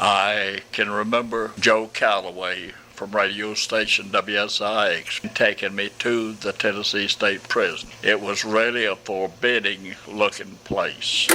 I can remember Joe Calloway from radio station WSIX taking me to the Tennessee State Prison. It was really a forbidding looking place.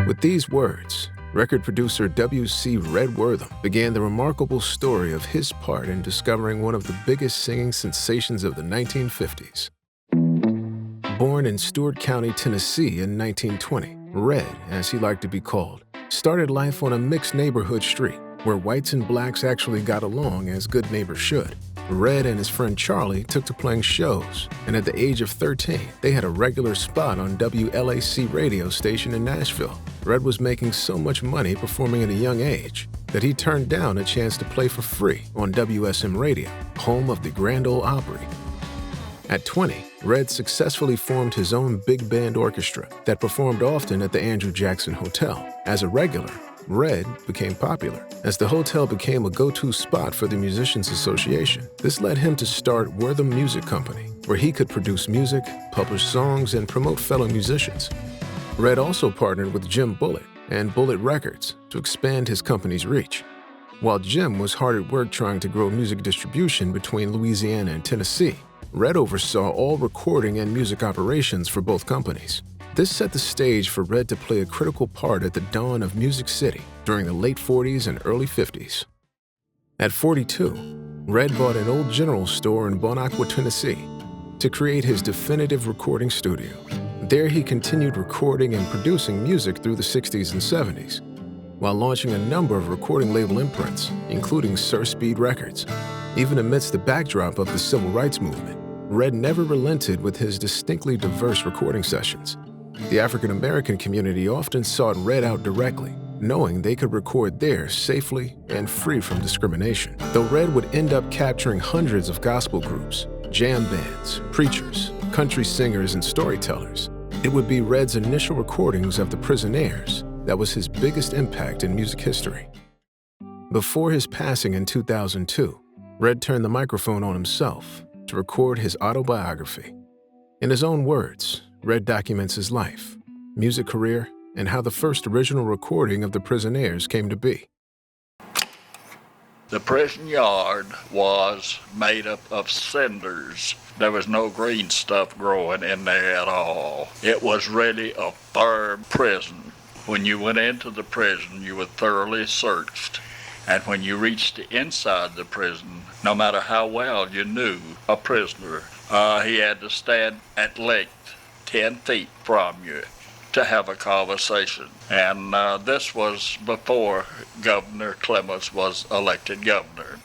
With these words, record producer W.C. Red Wortham began the remarkable story of his part in discovering one of the biggest singing sensations of the 1950s. Born in Stewart County, Tennessee in 1920, Red, as he liked to be called, started life on a mixed neighborhood street where whites and blacks actually got along as good neighbors should. Red and his friend Charlie took to playing shows, and at the age of 13, they had a regular spot on WLAC radio station in Nashville. Red was making so much money performing at a young age that he turned down a chance to play for free on WSM Radio, home of the Grand Ole Opry. At 20, Red successfully formed his own big band orchestra that performed often at the Andrew Jackson Hotel. As a regular, Red became popular, as the hotel became a go-to spot for the Musicians Association. This led him to start Wortham Music Company, where he could produce music, publish songs, and promote fellow musicians. Red also partnered with Jim Bullitt and Bullitt Records to expand his company's reach. While Jim was hard at work trying to grow music distribution between Louisiana and Tennessee, Red oversaw all recording and music operations for both companies. This set the stage for Red to play a critical part at the dawn of Music City during the late 40s and early 50s. At 42, Red bought an old general store in Bon Aqua, Tennessee, to create his definitive recording studio. There he continued recording and producing music through the 60s and 70s, while launching a number of recording label imprints, including Sir Speed Records. Even amidst the backdrop of the civil rights movement, Red never relented with his distinctly diverse recording sessions. The African-American community often sought Red out directly, knowing they could record there safely and free from discrimination. Though Red would end up capturing hundreds of gospel groups, jam bands, preachers, country singers, and storytellers, it would be Red's initial recordings of the Prisonaires that was his biggest impact in music history. Before his passing in 2002, Red turned the microphone on himself to record his autobiography. In his own words, Red documents his life, music career, and how the first original recording of the Prisonaires came to be. The prison yard was made up of cinders. There was no green stuff growing in there at all. It was really a firm prison. When you went into the prison, you were thoroughly searched. And when you reached the inside the prison, no matter how well you knew a prisoner, he had to stand at length 10 feet from you to have a conversation. And this was before Governor Clements was elected governor.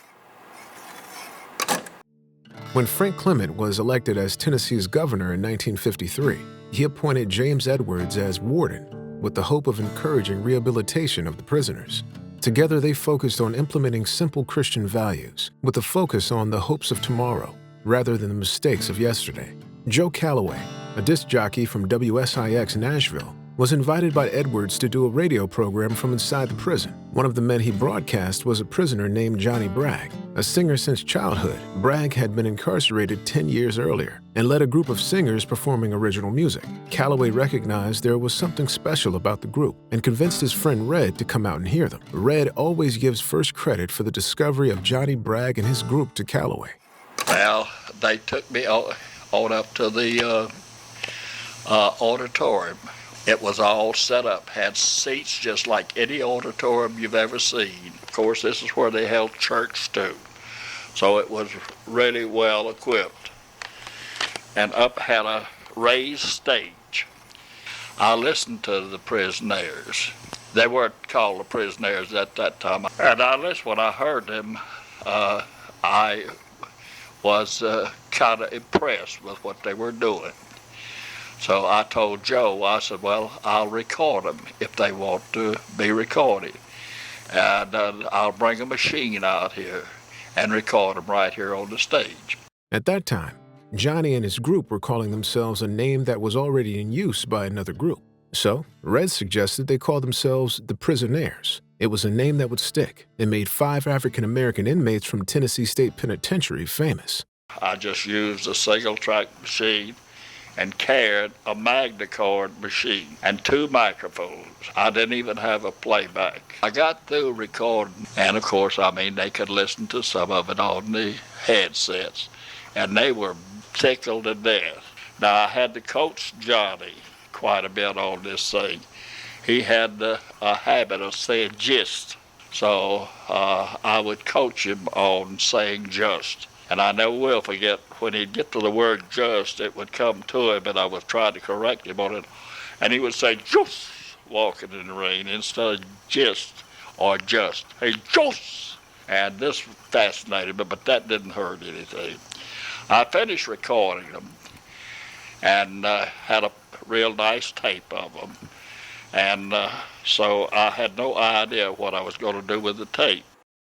When Frank Clement was elected as Tennessee's governor in 1953, he appointed James Edwards as warden with the hope of encouraging rehabilitation of the prisoners. Together, they focused on implementing simple Christian values with a focus on the hopes of tomorrow rather than the mistakes of yesterday. Joe Calloway, a disc jockey from WSIX Nashville, was invited by Edwards to do a radio program from inside the prison. One of the men he broadcast was a prisoner named Johnny Bragg. A singer since childhood, Bragg had been incarcerated 10 years earlier and led a group of singers performing original music. Calloway recognized there was something special about the group and convinced his friend Red to come out and hear them. Red always gives first credit for the discovery of Johnny Bragg and his group to Calloway. Well, they took me on up to the auditorium. It was all set up, had seats just like any auditorium you've ever seen. Of course, this is where they held church too. So it was really well equipped. And up had a raised stage. I listened to the Prisonaires. They weren't called the Prisonaires at that time. And I listened, when I heard them, I was kind of impressed with what they were doing. So I told Joe, I said, well, I'll record them if they want to be recorded. And I'll bring a machine out here and record them right here on the stage. At that time, Johnny and his group were calling themselves a name that was already in use by another group. So Red suggested they call themselves the Prisonaires. It was a name that would stick and made 5 African-American inmates from Tennessee State Penitentiary famous. I just used a single-track machine and carried a Magnecord machine and 2 microphones. I didn't even have a playback. I got through recording, and of course, they could listen to some of it on the headsets, and they were tickled to death. Now, I had to coach Johnny quite a bit on this thing. He had a habit of saying just, so I would coach him on saying just. And I never will forget, when he'd get to the word just, it would come to him, and I was trying to correct him on it, and he would say just, walking in the rain, instead of just or just. Hey, just! And this fascinated me, but that didn't hurt anything. I finished recording them and had a real nice tape of them. And so I had no idea what I was going to do with the tape.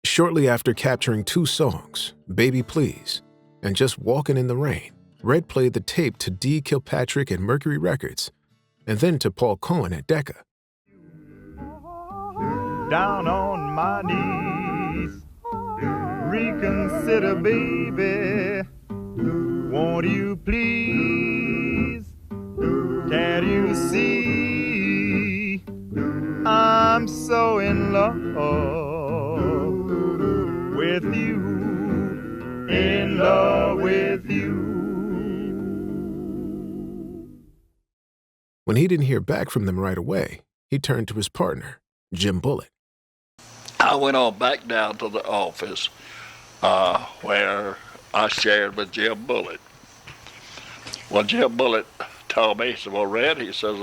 Shortly after capturing 2 songs, Baby Please and Just Walkin' in the Rain, Red played the tape to Dee Kilpatrick at Mercury Records and then to Paul Cohen at Decca. Down on my knees, reconsider, baby. Won't you please? Can't you see? I'm so in love with you, in love with you. When he didn't hear back from them right away, he turned to his partner, Jim Bullitt. I went on back down to the office where I shared with Jim Bullitt. Well, Jim Bullitt told me, he said, well, Red, he says,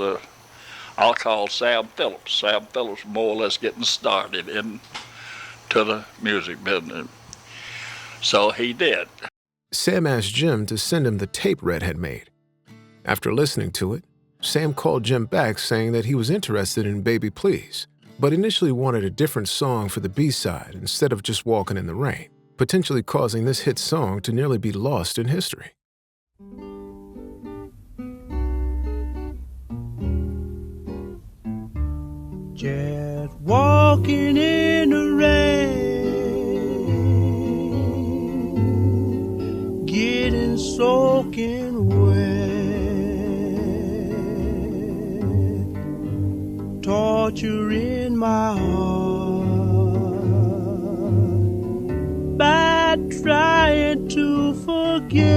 I'll call Sam Phillips. Sam Phillips more or less getting started into the music business. So he did. Sam asked Jim to send him the tape Red had made. After listening to it, Sam called Jim back saying that he was interested in Baby Please, but initially wanted a different song for the B-side instead of Just Walkin' in the Rain, potentially causing this hit song to nearly be lost in history. Just walking in the rain, getting soaking wet, torture in my heart by trying to forget.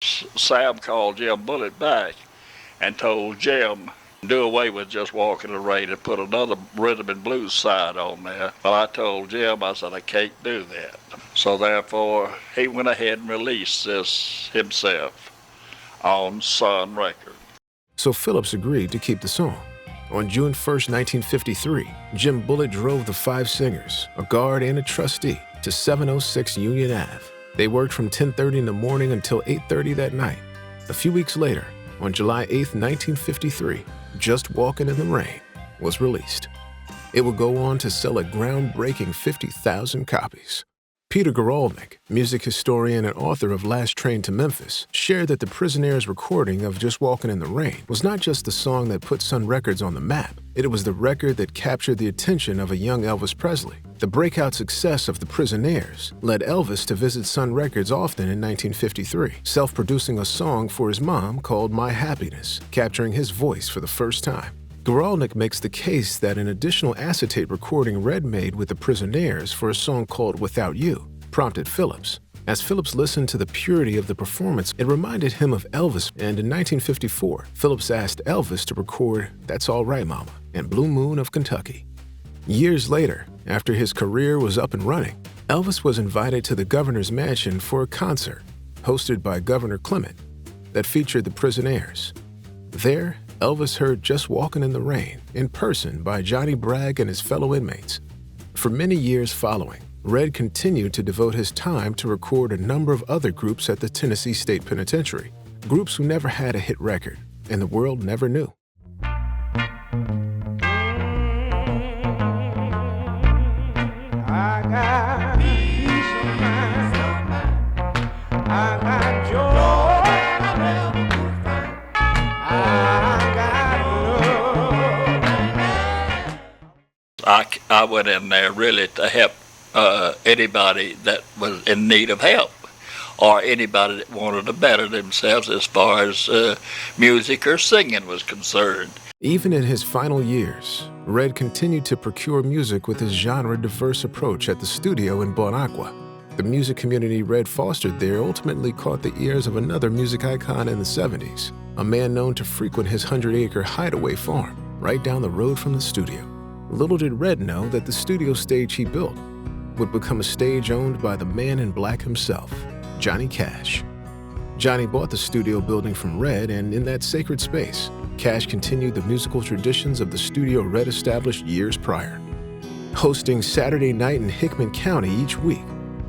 Sam called Jim Bullitt back and told Jim, do away with Just Walking in the Rain and put another rhythm and blues side on there. Well, I told Jim, I said, I can't do that. So therefore, he went ahead and released this himself on Sun Records. So Phillips agreed to keep the song. On June 1st, 1953, Jim Bullitt drove the 5 singers, a guard and a trustee, to 706 Union Ave. They worked from 10:30 in the morning until 8:30 that night. A few weeks later, on July 8, 1953, Just Walkin' in the Rain was released. It would go on to sell a groundbreaking 50,000 copies. Peter Guralnick, music historian and author of Last Train to Memphis, shared that the Prisonaires' recording of Just Walkin' in the Rain was not just the song that put Sun Records on the map, it was the record that captured the attention of a young Elvis Presley. The breakout success of the Prisonaires led Elvis to visit Sun Records often in 1953, self-producing a song for his mom called My Happiness, capturing his voice for the first time. Guralnick makes the case that an additional acetate recording Red made with the Prisonaires for a song called Without You prompted Phillips. As Phillips listened to the purity of the performance, it reminded him of Elvis, and in 1954, Phillips asked Elvis to record That's All Right Mama and Blue Moon of Kentucky. Years later, after his career was up and running, Elvis was invited to the governor's mansion for a concert hosted by Governor Clement that featured the Prisonaires. There, Elvis heard Just Walkin' in the Rain in person by Johnny Bragg and his fellow inmates. For many years following, Red continued to devote his time to record a number of other groups at the Tennessee State Penitentiary, groups who never had a hit record and the world never knew. I got peace of mind. I got joy. I got love. I went in there really to help anybody that was in need of help, or anybody that wanted to better themselves as far as music or singing was concerned. Even in his final years, Red continued to procure music with his genre-diverse approach at the studio in Bon Aqua. The music community Red fostered there ultimately caught the ears of another music icon in the 70s, a man known to frequent his 100-acre hideaway farm right down the road from the studio. Little did Red know that the studio stage he built would become a stage owned by the man in black himself, Johnny Cash. Johnny bought the studio building from Red, and in that sacred space, Cash continued the musical traditions of the studio Red established years prior. Hosting Saturday night in Hickman County each week,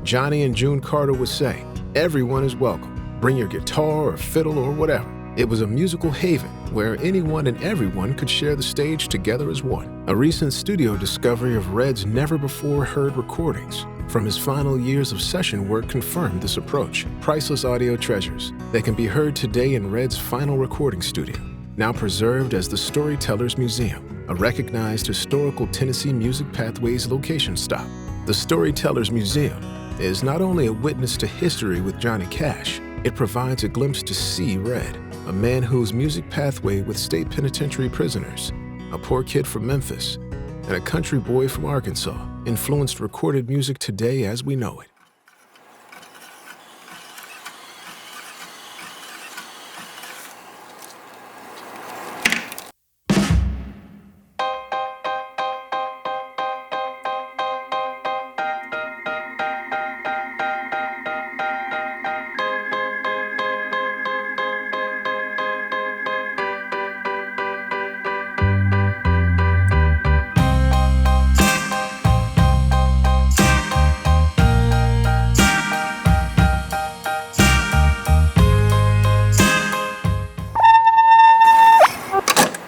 Johnny and June Carter would say, "Everyone is welcome. Bring your guitar or fiddle or whatever." It was a musical haven where anyone and everyone could share the stage together as one. A recent studio discovery of Red's never-before-heard recordings from his final years of session work confirmed this approach. Priceless audio treasures that can be heard today in Red's final recording studio, now preserved as the Storytellers Museum, a recognized historical Tennessee Music Pathways location stop. The Storytellers Museum is not only a witness to history with Johnny Cash, it provides a glimpse to see Red, a man whose music pathway with state penitentiary prisoners, a poor kid from Memphis, and a country boy from Arkansas influenced recorded music today as we know it.